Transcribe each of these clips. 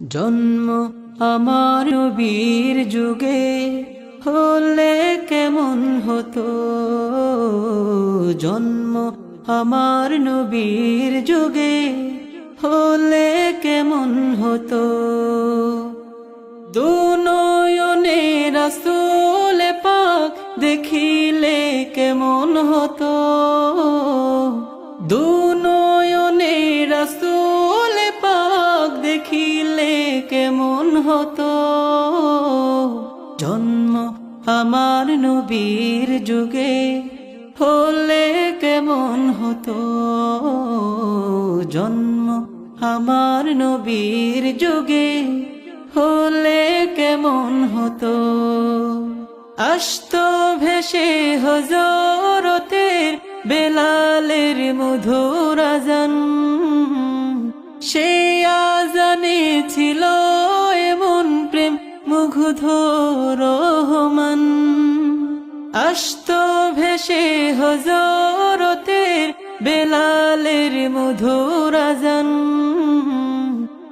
জন্ম আমার নবীর যুগে হলে কেমন হতো। জন্ম আমার নবীর যুগে হলে কেমন হতো। দুনয়নে রাসূল পাক দেখিলে কেমন হতো। দুনয়নে রাসূল পাক দেখিলে কেমন হতো। জন্ম আমার নবীর যুগে হলে কেমন হতো। জন্ম আমার নবীর যুগে হলে কেমন হতো। আসতো ভেসে হযরতের বেলালের মধুর আযান, সেই আযানে ছিল এমন প্রেম মুগ্ধ রহমান। আসতো ভেসে হযরতের বেলালের মধুর আযান,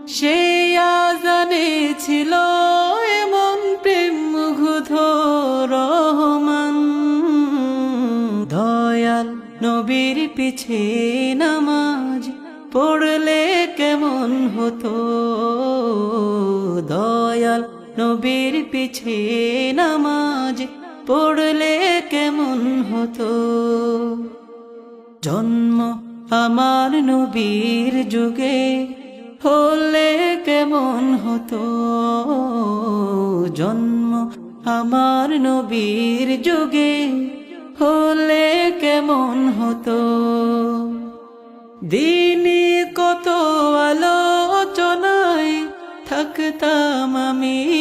সেই আযানে ছিল এমন প্রেম মুগ্ধ রহমান। দয়াল নবীর পিছে নামাজ পড়লে কেমন হতো। দয়াল নবীর পিছে নামাজ পড়লে কেমন হতো। জন্ম আমার নবীর যুগে হলে কেমন হতো। জন্ম আমার নবীর যুগে হলে কেমন হতো। দিনে কত আলোচনায় থাকতাম আমি।